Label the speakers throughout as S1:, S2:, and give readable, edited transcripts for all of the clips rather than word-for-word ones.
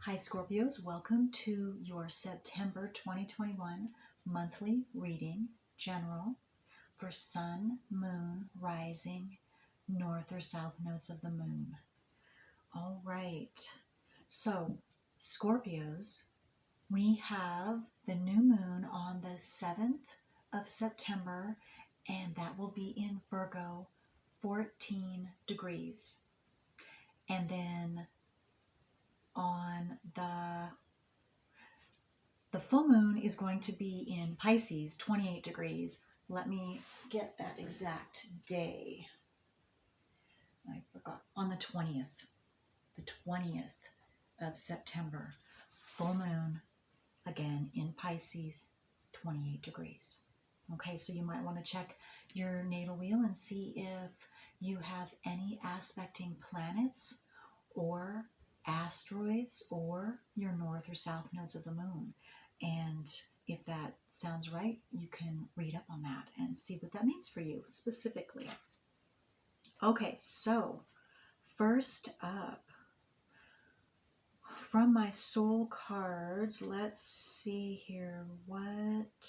S1: Hi Scorpios, welcome to your September 2021 monthly reading, general, for Sun, Moon, Rising, North or South nodes of the Moon. All right, so Scorpios, we have the new moon on the 7th of September, and that will be in Virgo, 14 degrees. And then on the full moon is going to be in Pisces, 28 degrees. Let me get that exact day. I forgot. On the 20th of September, full moon, again in Pisces, 28 degrees. Okay, so you might want to check your natal wheel and see if you have any aspecting planets or asteroids or your north or south nodes of the moon. And if that sounds right, you can read up on that and see what that means for you specifically. Okay, so first up, from my soul cards, let's see here what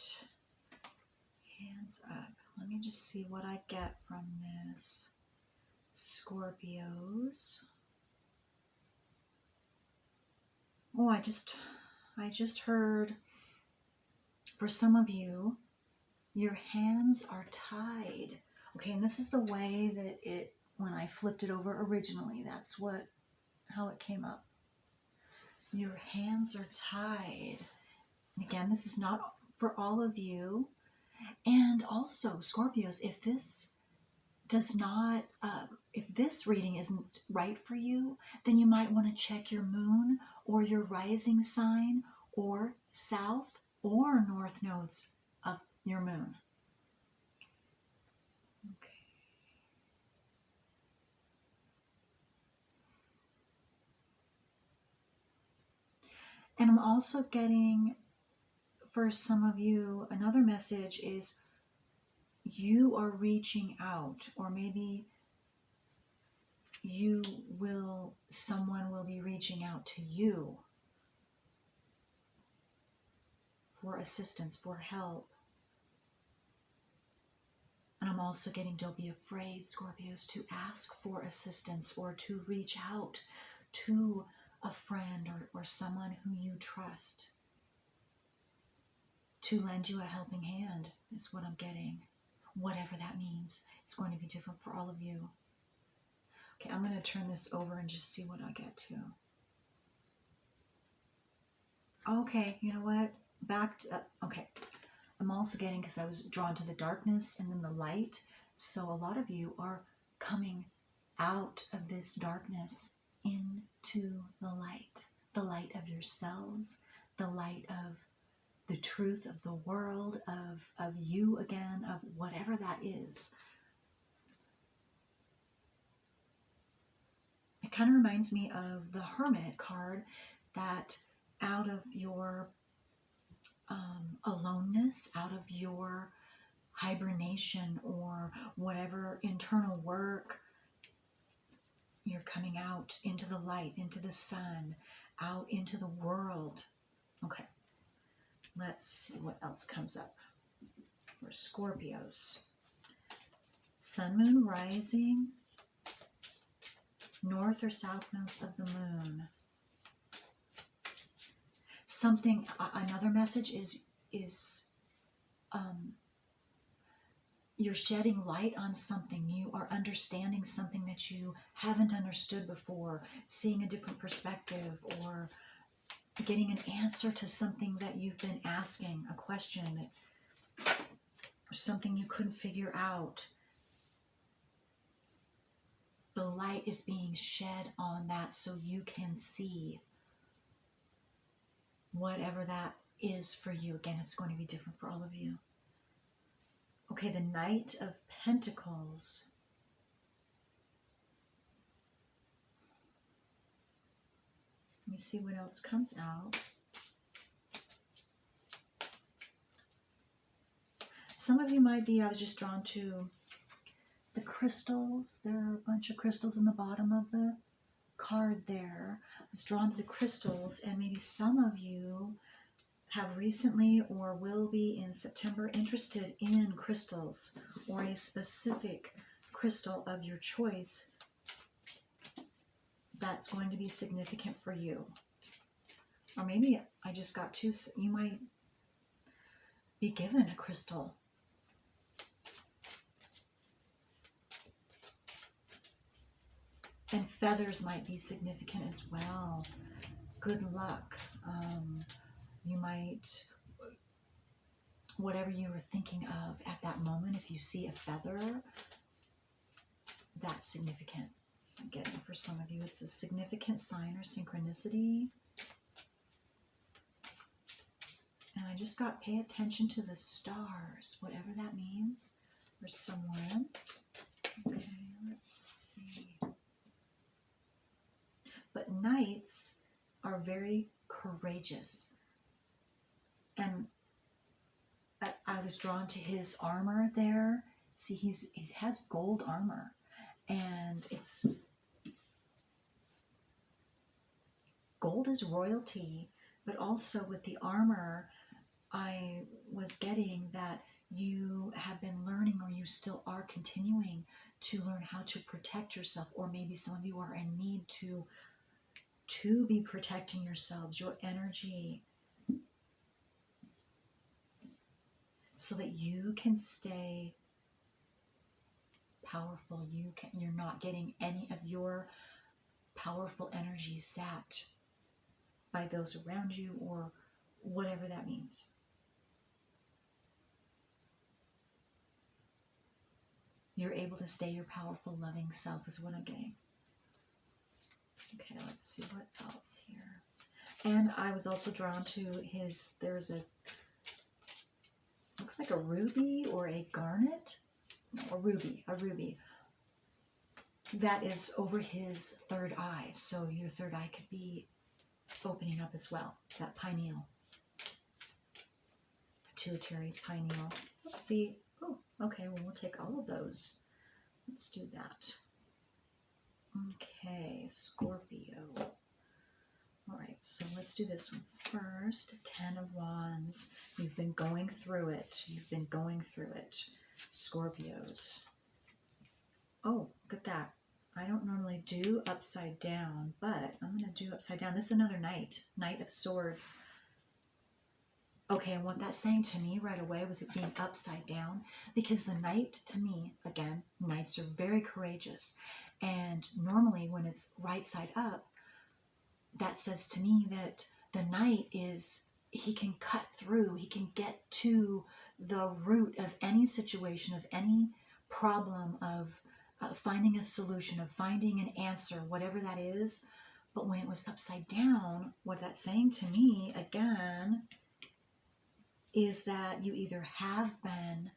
S1: hands up. Let me just see what I get from this. Scorpios. Oh, I just heard, for some of you, your hands are tied. Okay, and this is the way that when I flipped it over originally, that's how it came up. Your hands are tied. And again, this is not for all of you. And also, Scorpios, if this reading isn't right for you, then you might want to check your moon or your rising sign or south or north nodes of your moon. Okay. And I'm also getting, for some of you, another message is you are reaching out, or maybe someone will be reaching out to you for assistance, for help. And I'm also getting, don't be afraid, Scorpios, to ask for assistance or to reach out to a friend or someone who you trust to lend you a helping hand is what I'm getting. Whatever that means, it's going to be different for all of you. Okay, I'm going to turn this over and just see what I get to. Okay, you know what? Okay. I'm also getting, because I was drawn to the darkness and then the light. So a lot of you are coming out of this darkness into the light of yourselves, the light of the truth of the world, of you again, of whatever that is. It kind of reminds me of the Hermit card, that out of your aloneness, out of your hibernation or whatever internal work, you're coming out into the light, into the sun, out into the world. Okay, let's see what else comes up for Scorpios. Sun, Moon, Rising, North or South nodes of the Moon. Something, another message is you're shedding light on something. You are understanding something that you haven't understood before, seeing a different perspective, or getting an answer to something that you've been asking, a question, or something you couldn't figure out. The light is being shed on that so you can see whatever that is for you. Again, it's going to be different for all of you. Okay, the Knight of Pentacles. Let me see what else comes out. Some of you might be, I was just drawn to the crystals. There are a bunch of crystals in the bottom of the card there. I was drawn to the crystals, and maybe some of you have recently or will be in September interested in crystals or a specific crystal of your choice that's going to be significant for you. Or maybe I just got two. You might be given a crystal. And feathers might be significant as well. Good luck. You might, whatever you were thinking of at that moment, if you see a feather, that's significant. I'm getting for some of you, it's a significant sign or synchronicity. And I just got pay attention to the stars, whatever that means for someone. Okay, let's see. But knights are very courageous. And I was drawn to his armor there. See, he has gold armor. And it's gold is royalty, but also with the armor, I was getting that you have been learning, or you still are continuing to learn how to protect yourself, or maybe some of you are in need to be protecting yourselves, your energy, so that you can stay powerful. You're not getting any of your powerful energy zapped by those around you, or whatever that means. You're able to stay your powerful, loving self is what I'm getting. Okay, let's see what else here. And I was also drawn to there's looks like a ruby or a garnet. No, a ruby. That is over his third eye. So your third eye could be opening up as well. That pineal. Pituitary pineal. Let's see. Oh, okay, well, we'll take all of those. Let's do that. Okay, Scorpio. All right, so let's do this one first. 10 of Wands. You've been going through it. Scorpios. Oh, look at that. I don't normally do upside down, but I'm going to do upside down. This is another knight. Knight of Swords. Okay, and what that's saying to me right away with it being upside down, because the knight, to me, again, knights are very courageous. And normally when it's right side up, that says to me that the knight he can cut through, he can get to the root of any situation, of any problem, of finding a solution, of finding an answer, whatever that is. But when it was upside down, what that's saying to me, again, is that you either have been,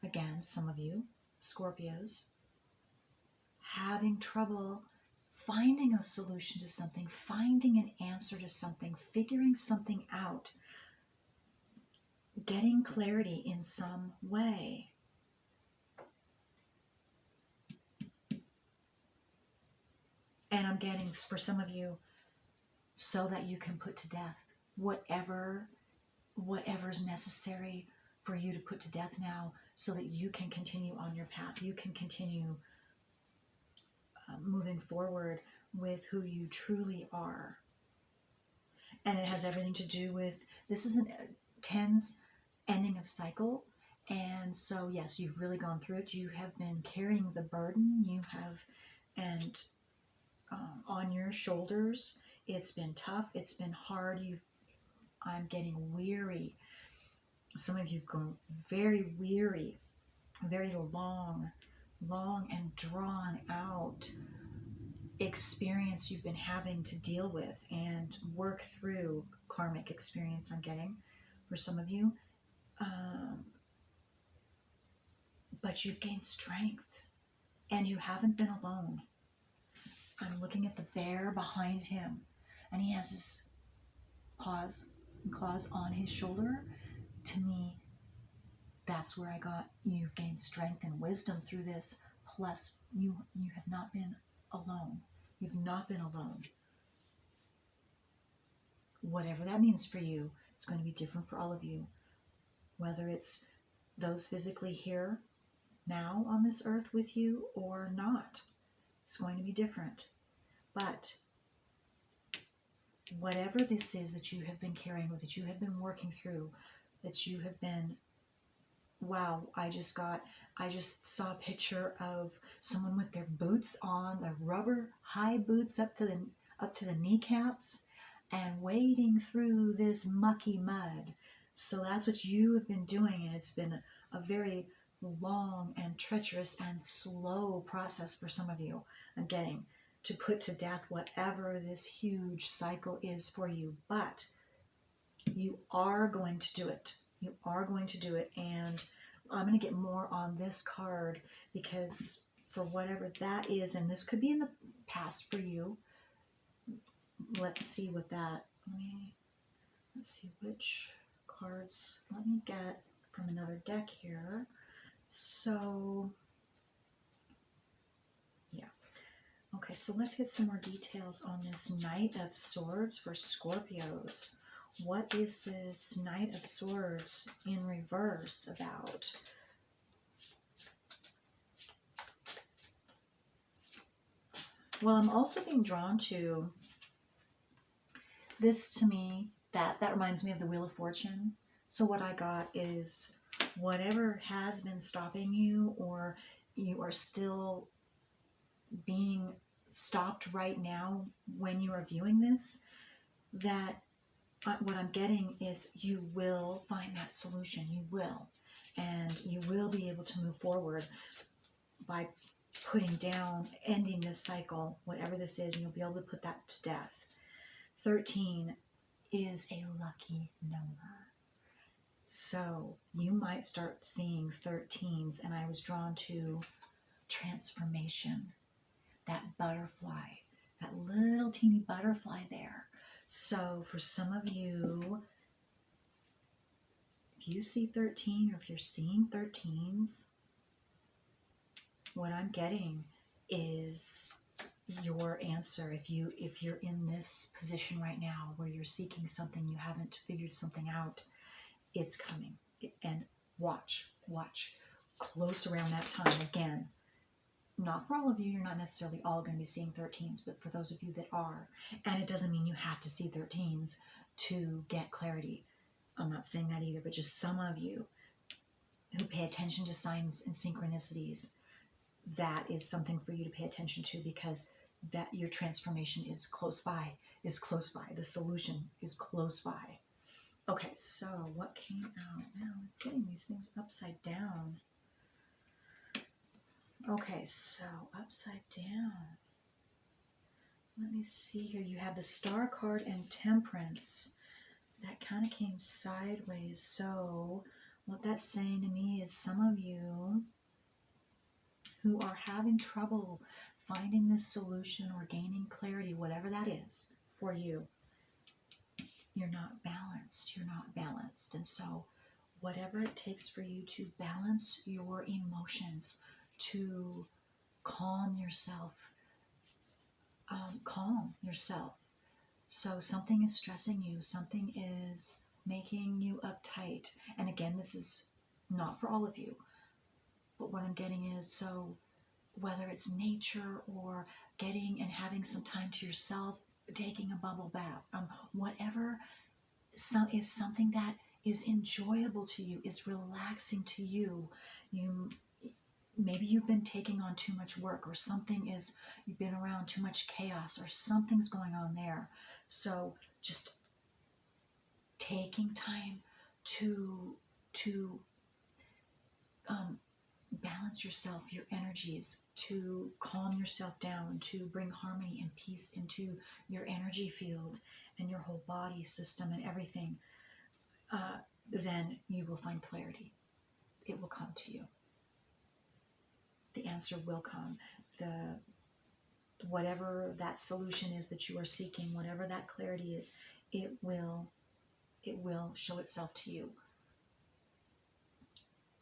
S1: again, some of you, Scorpios, having trouble finding a solution to something, finding an answer to something, figuring something out, getting clarity in some way. And I'm getting, for some of you, so that you can put to death whatever's necessary for you to put to death now, so that you can continue on your path. You can continue moving forward with who you truly are. And it has everything to do with, this is a 10's ending of cycle. And so, yes, you've really gone through it. You have been carrying the burden. You have, and on your shoulders, it's been tough. It's been hard. I'm getting weary. Some of you've gone very weary, very long and drawn out experience you've been having to deal with and work through. Karmic experience I'm getting for some of you. But you've gained strength, and you haven't been alone. I'm looking at the bear behind him, and he has his paws and claws on his shoulder. To me, that's where I got, you've gained strength and wisdom through this, plus you have not been alone. You've not been alone. Whatever that means for you, it's going to be different for all of you. Whether it's those physically here now on this earth with you or not, it's going to be different. But whatever this is that you have been carrying with, that you have been working through, that you have been, wow, I just saw a picture of someone with their boots on, their rubber high boots up to the kneecaps, and wading through this mucky mud. So that's what you have been doing, and it's been a very long and treacherous and slow process for some of you. I'm getting to put to death whatever this huge cycle is for you, but you are going to do it. You are going to do it, and I'm going to get more on this card, because for whatever that is, and this could be in the past for you. Let's see what that, let's see which cards. Let me get from another deck here. So, yeah. Okay, so let's get some more details on this Knight of Swords for Scorpios. What is this Knight of Swords in reverse about? Well, I'm also being drawn to this. To me, that reminds me of the Wheel of Fortune. So what I got is whatever has been stopping you, or you are still being stopped right now when you are viewing this, that what I'm getting is you will find that solution. You will. And you will be able to move forward by putting down, ending this cycle, whatever this is, and you'll be able to put that to death. 13 is a lucky number. So you might start seeing 13s, and I was drawn to transformation, that butterfly, that little teeny butterfly there. So for some of you, if you see 13, or if you're seeing 13s, what I'm getting is your answer. If you're in this position right now where you're seeking something, you haven't figured something out, it's coming. And watch close around that time. Again, not for all of you, you're not necessarily all going to be seeing 13s, but for those of you that are, and it doesn't mean you have to see 13s to get clarity. I'm not saying that either, but just some of you who pay attention to signs and synchronicities, that is something for you to pay attention to, because that your transformation is close by, The solution is close by. Okay, so what came out? Now I'm getting these things upside down. Okay, so upside down. Let me see here. You have the Star card and Temperance. That kind of came sideways. So what that's saying to me is some of you who are having trouble finding this solution or gaining clarity, whatever that is for you, you're not balanced. You're not balanced. And so whatever it takes for you to balance your emotions, to calm yourself, So something is stressing you, something is making you uptight. And again, this is not for all of you, but what I'm getting is, so whether it's nature or getting and having some time to yourself, taking a bubble bath, whatever is something that is enjoyable to you, is relaxing to you. Maybe you've been taking on too much work, or you've been around too much chaos, or something's going on there. So just taking time to balance yourself, your energies, to calm yourself down, to bring harmony and peace into your energy field and your whole body system and everything, then you will find clarity. It will come to you. The answer will come. Whatever that solution is that you are seeking, whatever that clarity is, it will show itself to you.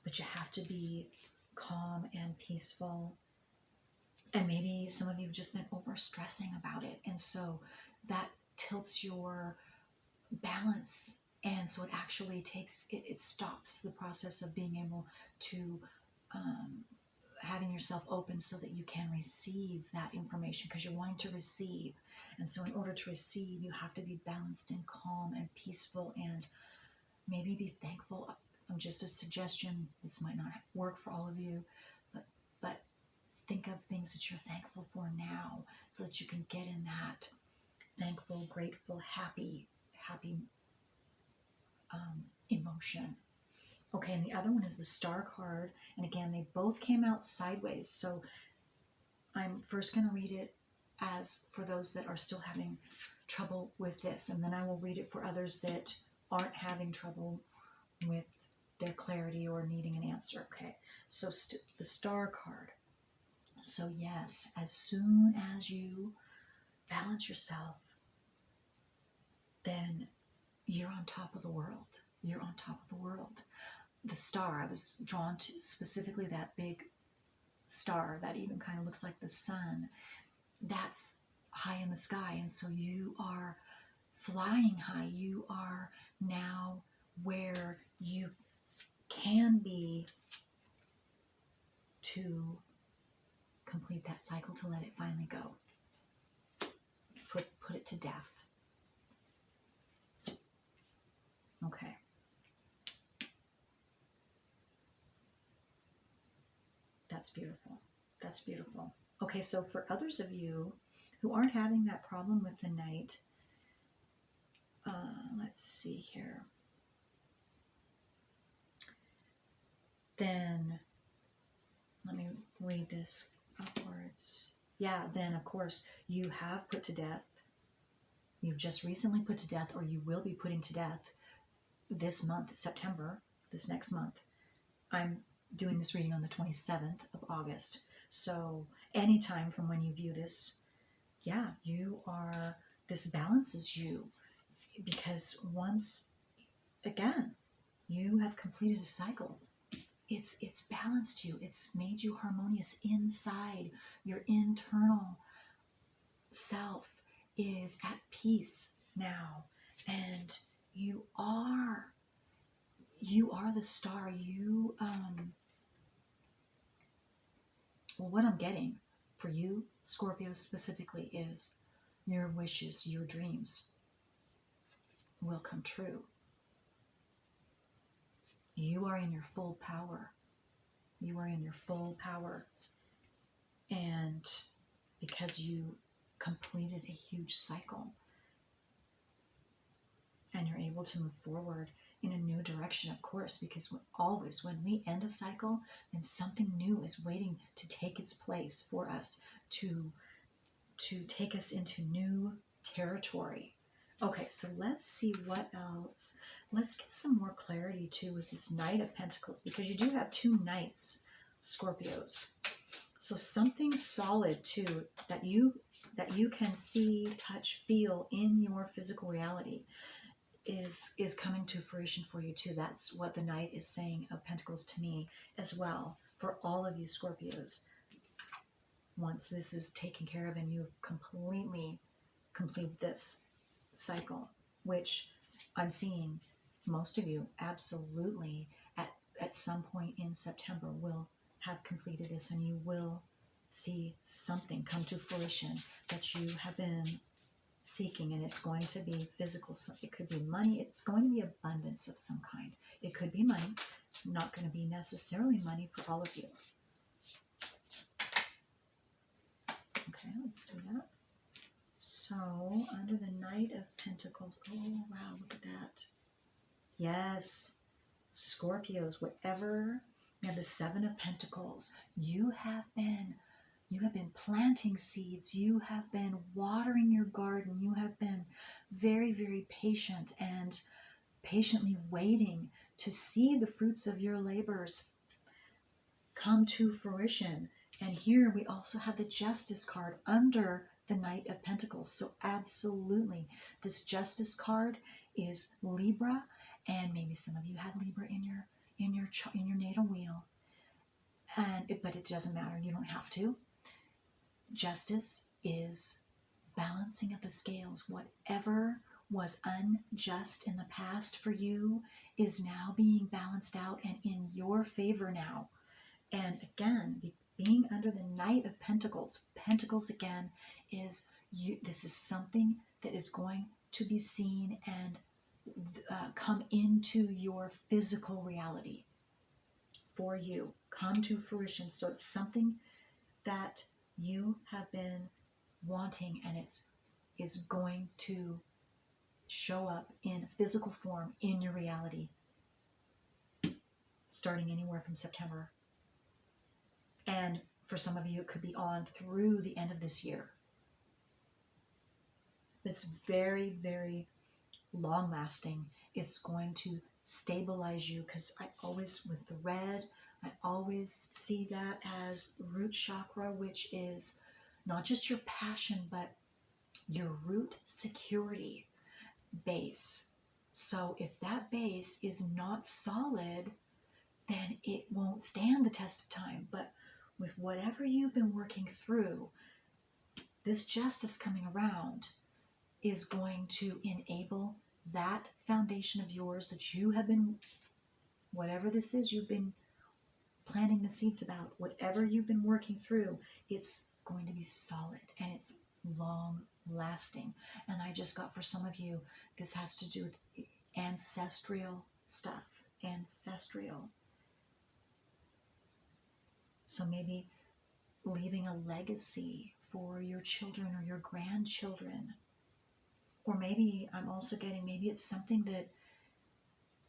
S1: But you have to be calm and peaceful And maybe some of you have just been over stressing about it. And so that tilts your balance. And so it actually it stops the process of being able to, um, having yourself open so that you can receive that information, because you're wanting to receive. And so in order to receive, you have to be balanced and calm and peaceful, and maybe be thankful. Just a suggestion, this might not work for all of you, but think of things that you're thankful for now, so that you can get in that thankful, grateful, happy emotion. Okay, and the other one is the Star card. And again, they both came out sideways. So I'm first going to read it as for those that are still having trouble with this, and then I will read it for others that aren't having trouble with their clarity or needing an answer. Okay, so the Star card. So yes, as soon as you balance yourself, then you're on top of the world. You're on top of the world. The star, I was drawn to specifically that big star that even kind of looks like the sun. That's high in the sky. And so you are flying high. You are now where you can be to complete that cycle, to let it finally go. Put it to death. Okay. That's beautiful. That's beautiful. Okay, so for others of you who aren't having that problem with the night, let's see here. Then, let me read this upwards. Yeah, then of course, you have put to death, you've just recently put to death, or you will be putting to death this month, September, this next month. I'm doing this reading on the 27th of August. So anytime from when you view this, yeah, this balances you, because once again, you have completed a cycle. It's balanced you. It's made you harmonious inside. Your internal self is at peace now, and you are the star. Well, what I'm getting for you, Scorpio, specifically, is your wishes, your dreams will come true. You are in your full power. You are in your full power. And because you completed a huge cycle, and you're able to move forward in a new direction, of course, because always when we end a cycle, then something new is waiting to take its place for us, to take us into new territory. Okay, so let's see what else. Let's get some more clarity too with this Knight of Pentacles, because you do have two Knights, Scorpios. So something solid too that you can see, touch, feel in your physical reality is coming to fruition for you too. That's what the Knight is saying of Pentacles to me as well, for all of you Scorpios. Once this is taken care of and you've completely completed this cycle, which I'm seeing most of you absolutely at some point in September will have completed this, and you will see something come to fruition that you have been seeking, and it's going to be physical. It could be money. It's going to be abundance of some kind. It could be money. Not going to be necessarily money for all of you. Okay, let's do that. So under the Knight of Pentacles, oh wow, look at that. Yes, Scorpios, whatever, you have the Seven of Pentacles. You have been planting seeds. You have been watering your garden. You have been very, very patient and patiently waiting to see the fruits of your labors come to fruition. And here we also have the Justice card under the Knight of Pentacles. So absolutely, this Justice card is Libra, and maybe some of you had Libra in your natal wheel. But it doesn't matter. You don't have to. Justice is balancing of the scales. Whatever was unjust in the past for you is now being balanced out and in your favor now. And again, being under the Knight of Pentacles, Pentacles again is you. This is something that is going to be seen and come into your physical reality for you, come to fruition. So it's something that you have been wanting, and it's going to show up in physical form in your reality, starting anywhere from September. And for some of you, it could be on through the end of this year. It's very, very long lasting. It's going to stabilize you, because I always, with the red, I always see that as root chakra, which is not just your passion, but your root security base. So if that base is not solid, then it won't stand the test of time. But with whatever you've been working through, this justice coming around is going to enable that foundation of yours that you have been, whatever this is you've been planting the seeds about, whatever you've been working through, it's going to be solid and it's long lasting. And I just got, for some of you, this has to do with ancestral stuff, ancestral. So maybe leaving a legacy for your children or your grandchildren. Or maybe I'm also getting, maybe it's something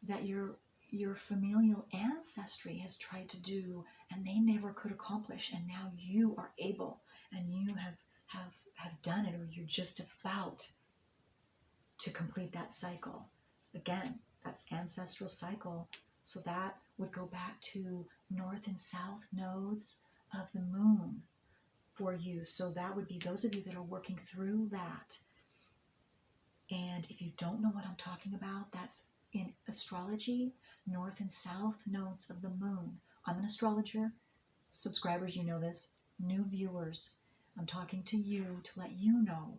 S1: that your familial ancestry has tried to do and they never could accomplish, and now you are able, and you have done it, or you're just about to complete that cycle. Again, that's ancestral cycle. So that would go back to north and south nodes of the moon for you. So that would be those of you that are working through that. And if you don't know what I'm talking about, that's in astrology, north and south nodes of the moon. I'm an astrologer. Subscribers, you know this. New viewers, I'm talking to you to let you know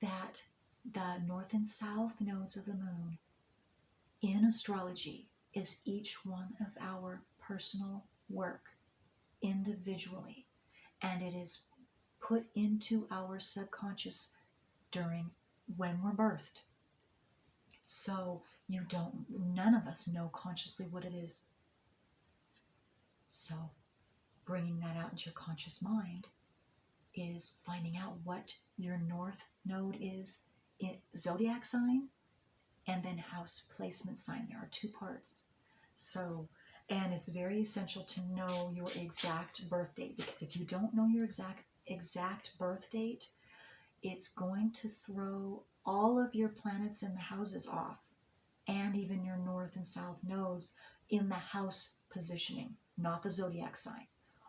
S1: that the north and south nodes of the moon in astrology is each one of our personal work individually. And it is put into our subconscious when we're birthed. So none of us know consciously what it is. So bringing that out into your conscious mind is finding out what your north node is in zodiac sign, and then house placement sign. There are two parts. So, and it's very essential to know your exact birth date, because if you don't know your exact birth date, it's going to throw all of your planets in the houses off, and even your north and south nodes in the house positioning, not the zodiac sign.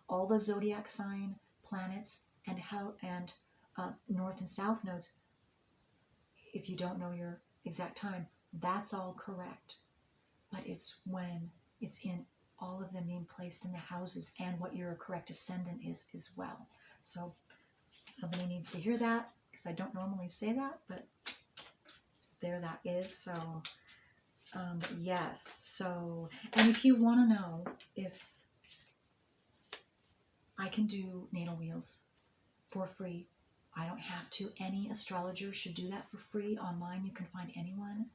S1: All the zodiac sign planets and north and south nodes, if you don't know your exact time, that's all correct. But it's when it's in all of them being placed in the houses, and what your correct ascendant is as well. So somebody needs to hear that, because I don't normally say that, but there that is. So yes. So, and if you want to know if I can do natal wheels for free, I don't have to. Any astrologer should do that for free. Online, you can find anyone.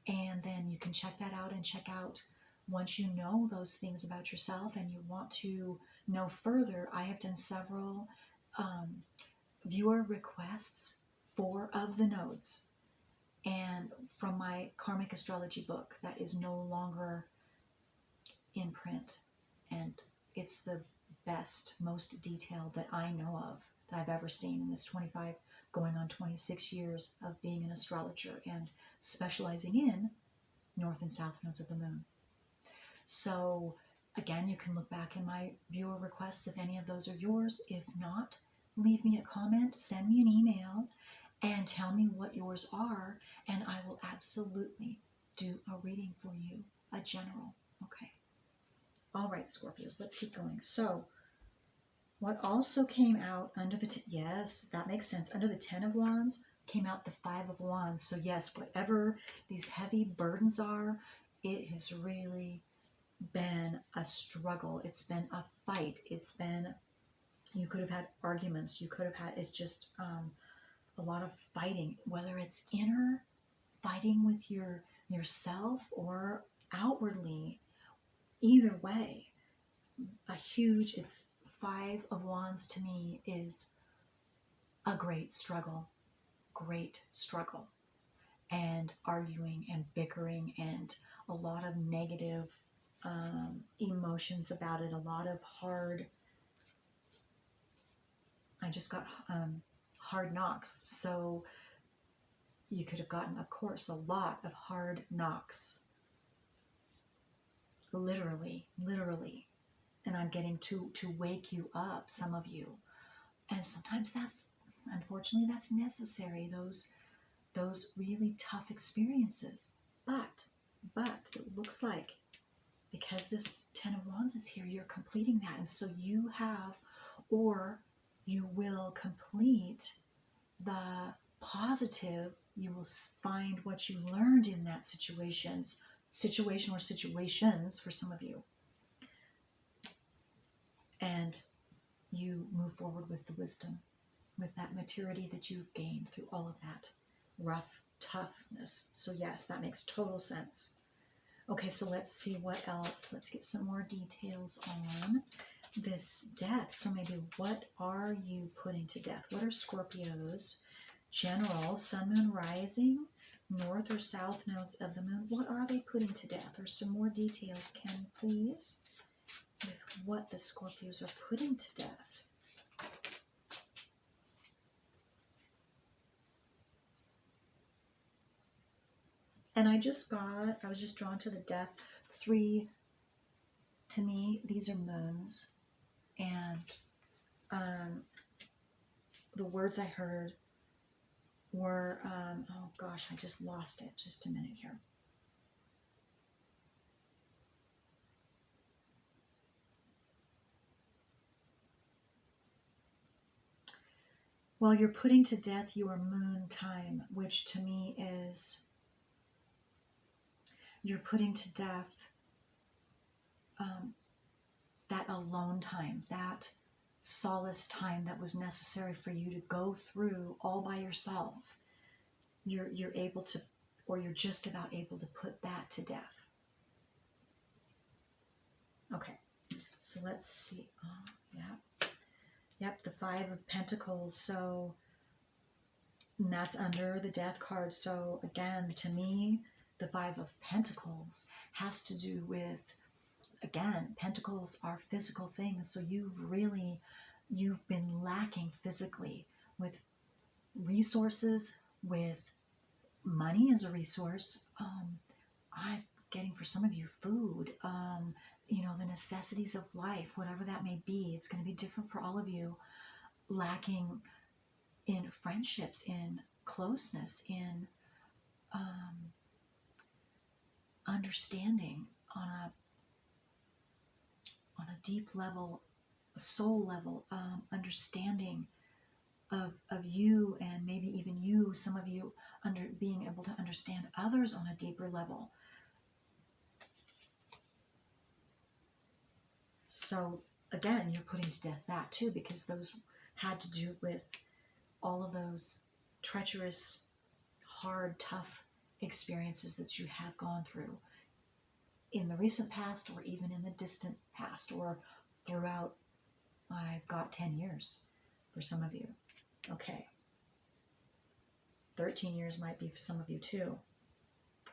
S1: And then you can check that out, and check out, once you know those things about yourself and you want to know further, I have done several viewer requests of the nodes, and from my karmic astrology book that is no longer in print, and it's the best, most detailed that I know of that I've ever seen in this 25 going on 26 years of being an astrologer and specializing in north and south nodes of the moon. So again, you can look back in my viewer requests if any of those are yours. If not, leave me a comment, send me an email, and tell me what yours are, and I will absolutely do a reading for you, a general. Okay. All right, Scorpios, let's keep going. So What also came out under the, yes, that makes sense. Under the 10 of Wands came out the 5 of Wands. So yes, whatever these heavy burdens are, it has really been a struggle. It's been a fight. It's been, you could have had arguments. You could have had, it's just a lot of fighting, whether it's inner fighting with yourself or outwardly. Either way, a huge, it's 5 of Wands to me is a great struggle, and arguing and bickering and a lot of negative emotions about it, a lot of hard, I just got hard knocks. So you could have gotten, of course, a lot of hard knocks, literally, and I'm getting to wake you up, some of you. And sometimes that's, unfortunately, that's necessary, those really tough experiences. But it looks like, because this 10 of Wands is here, you're completing that. And so you have, or you will complete the positive. You will find what you learned in that situation or situations for some of you. And you move forward with the wisdom, with that maturity that you've gained through all of that rough toughness. So yes, that makes total sense. Okay, so let's see what else. Let's get some more details on this death. So maybe what are you putting to death? What are Scorpios? General, sun, moon, rising, north or south nodes of the moon. What are they putting to death? Or some more details, Ken, please, with what the Scorpios are putting to death. And I was just drawn to the death. 3, to me, these are moons. And the words I heard were, oh gosh, I just lost it. Just a minute here. Well, you're putting to death your moon time, which to me is, you're putting to death that alone time, that solace time that was necessary for you to go through all by yourself. You're able to, or you're just about able to put that to death. Okay, so let's see. Oh, yeah. Yep, the 5 of Pentacles. So and that's under the death card. So again, to me, the 5 of Pentacles has to do with, again, Pentacles are physical things. So you've been lacking physically with resources, with money as a resource. I'm getting, for some of you, food, the necessities of life, whatever that may be. It's going to be different for all of you. Lacking in friendships, in closeness, in understanding on a deep level, a soul level, understanding of you, and maybe even you, some of you, being able to understand others on a deeper level. So again, you're putting to death that too, because those had to do with all of those treacherous, hard, tough experiences that you have gone through in the recent past, or even in the distant past, or throughout, I've got 10 years for some of you. Okay. 13 years might be for some of you too.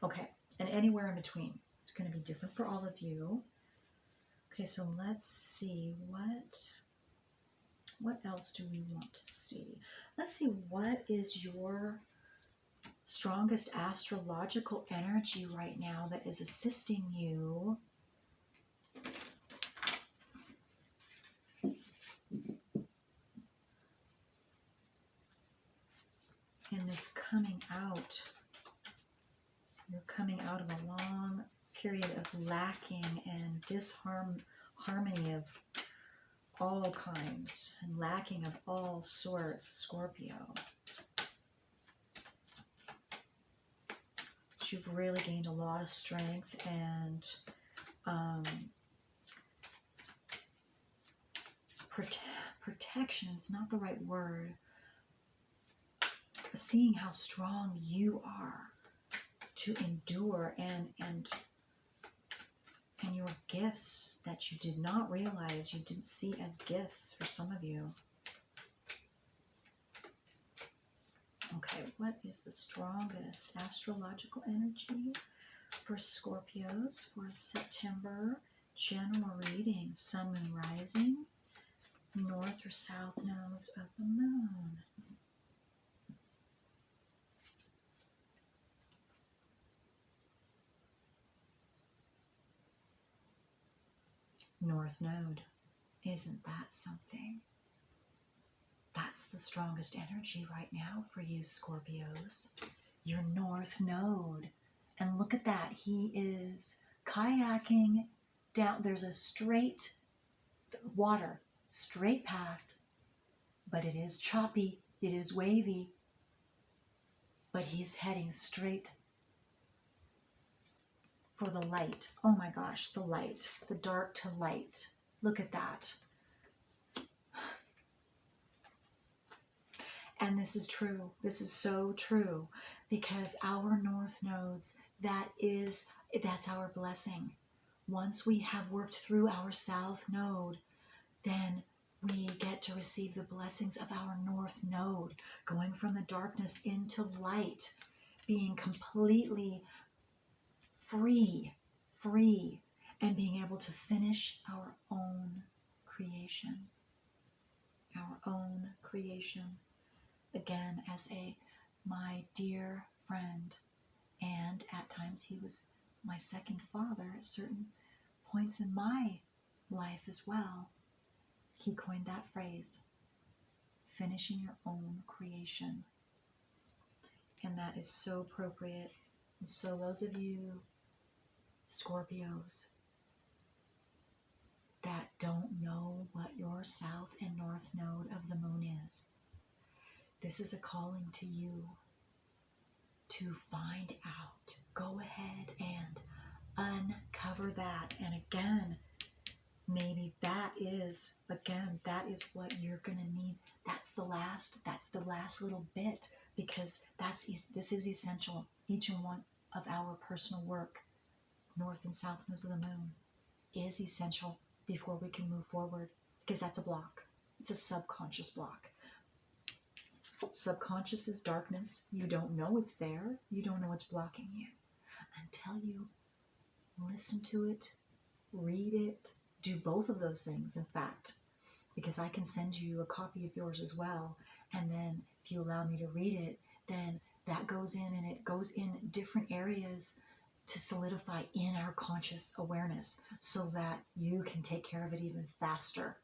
S1: Okay. And anywhere in between. It's going to be different for all of you. Okay, so let's see what else do we want to see? Let's see, what is your strongest astrological energy right now that is assisting you in this coming out? You're coming out of a long period of lacking and disharmony, of all kinds and lacking of all sorts, Scorpio. But you've really gained a lot of strength and protection is not the right word. Seeing how strong you are to endure and your gifts that you did not realize you didn't see as gifts for some of you. Okay, what is the strongest astrological energy for Scorpios for September? General reading, sun, moon, rising, north or south nodes of the moon. North node. Isn't that something? That's the strongest energy right now for you, Scorpios. Your north node. And look at that. He is kayaking down. There's a straight water, straight path, but it is choppy. It is wavy. But he's heading straight for the light. Oh my gosh, the light. The dark to light. Look at that. And this is true. This is so true because our north nodes, that's our blessing. Once we have worked through our south node, then we get to receive the blessings of our north node, going from the darkness into light, being completely free, and being able to finish our own creation. Our own creation. Again, as my dear friend, and at times he was my second father at certain points in my life as well. He coined that phrase, finishing your own creation. And that is so appropriate. And so those of you Scorpios that don't know what your south and north node of the moon is, this is a calling to you to find out. Go ahead and uncover that. And again, maybe that is what you're going to need. That's the last little bit, because this is essential. Each and one of our personal work, north and south nodes of the moon, is essential before we can move forward, because that's a block. It's a subconscious block. Subconscious is darkness. You don't know it's there. You don't know it's blocking you until you listen to it, read it, do both of those things, in fact, because I can send you a copy of yours as well. And then if you allow me to read it, then that goes in, and it goes in different areas to solidify in our conscious awareness so that you can take care of it even faster.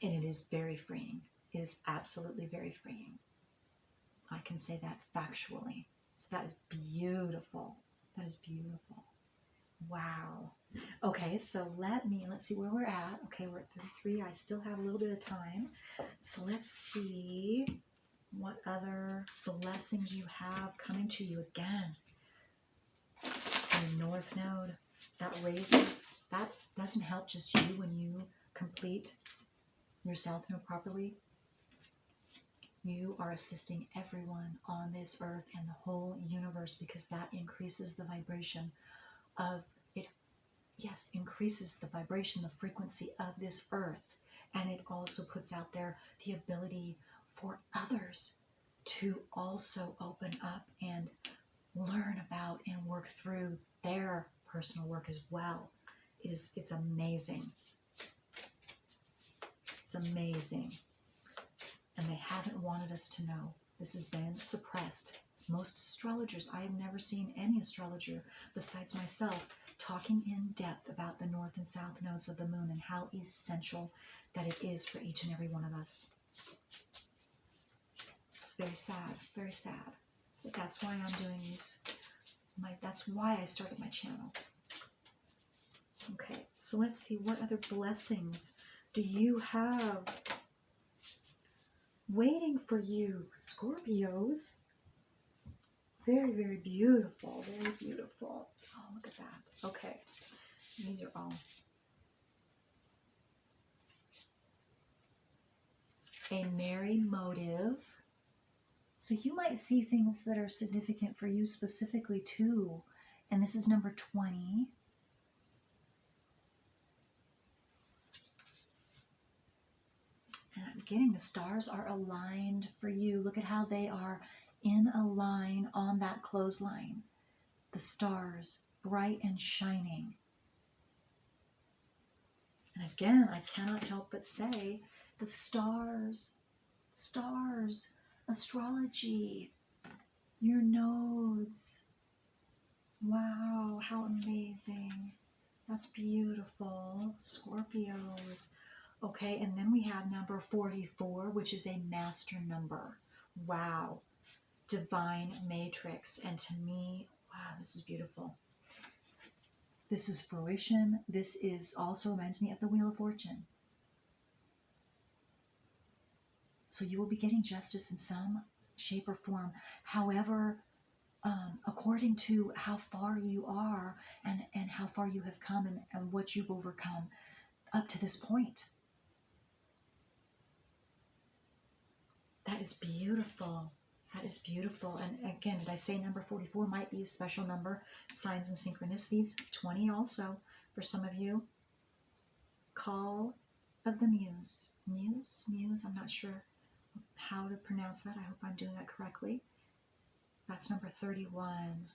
S1: And it is very freeing. It is absolutely very freeing. I can say that factually. So that is beautiful. That is beautiful. Wow. Okay, so let's see where we're at. Okay, we're at 33. I still have a little bit of time. So let's see what other blessings you have coming to you again. Your north node, that doesn't help just you when you complete your south node properly. You are assisting everyone on this earth and the whole universe, because that increases the vibration of it. Yes, increases the vibration, the frequency of this earth. And it also puts out there the ability for others to also open up and learn about and work through their personal work as well. It's amazing. It's amazing. And they haven't wanted us to know. This has been suppressed. Most astrologers, I have never seen any astrologer besides myself talking in depth about the north and south nodes of the moon and how essential that it is for each and every one of us. It's very sad, very sad. But that's why I'm doing these. That's why I started my channel. Okay, so let's see, what other blessings do you have waiting for you, Scorpios? Very, very beautiful, very beautiful. Oh, look at that. Okay, these are all. A merry motive. So you might see things that are significant for you specifically too. And this is number 20. And I'm getting the stars are aligned for you. Look at how they are in a line on that clothesline. The stars, bright and shining. And again, I cannot help but say, the stars, astrology, your nodes. Wow, how amazing. That's beautiful. Scorpios. Okay, and then we have number 44, which is a master number. Wow. Divine matrix. And to me, wow, this is beautiful. This is fruition. This is also reminds me of the Wheel of Fortune. So you will be getting justice in some shape or form. However, according to how far you are and how far you have come and what you've overcome up to this point. That is beautiful. That is beautiful. And again, did I say number 44 might be a special number? Signs and synchronicities. 20 also for some of you. Call of the Muse. Muse. I'm not sure how to pronounce that. I hope I'm doing that correctly. That's number 31.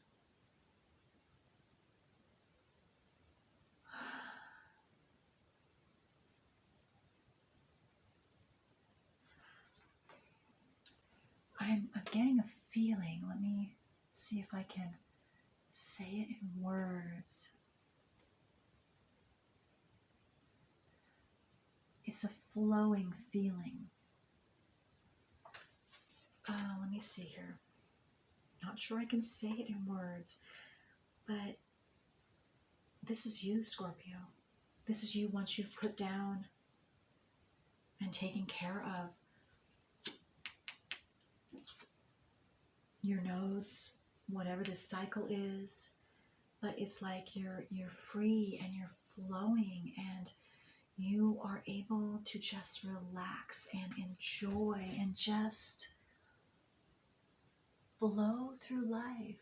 S1: I'm getting a feeling. Let me see if I can say it in words. It's a flowing feeling. Let me see here. Not sure I can say it in words, but this is you, Scorpio. This is you once you've put down and taken care of your nodes, whatever this cycle is. But it's like you're free and you're flowing and you are able to just relax and enjoy and just flow through life.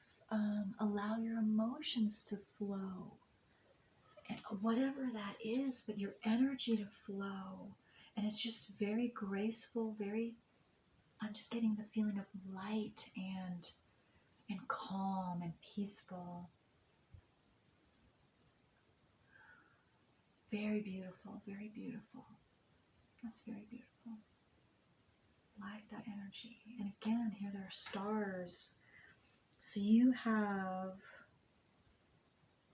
S1: Allow your emotions to flow. And whatever that is, but your energy to flow. And it's just very graceful, I'm just getting the feeling of light and calm and peaceful. Very beautiful, very beautiful. That's very beautiful. Like that energy. And again, here there are stars. So you have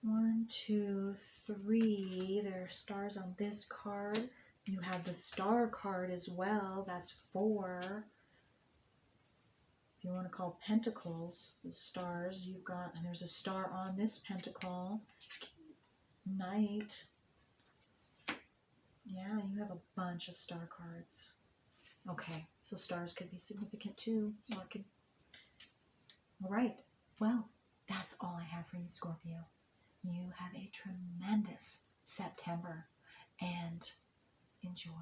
S1: 1, 2, 3. There are stars on this card. You have the star card as well. That's 4. If you want to call pentacles the stars, you've got, and there's a star on this pentacle. Knight. Yeah, you have a bunch of star cards. Okay, so stars could be significant too. Or could... All right, well, that's all I have for you, Scorpio. You have a tremendous September and enjoy.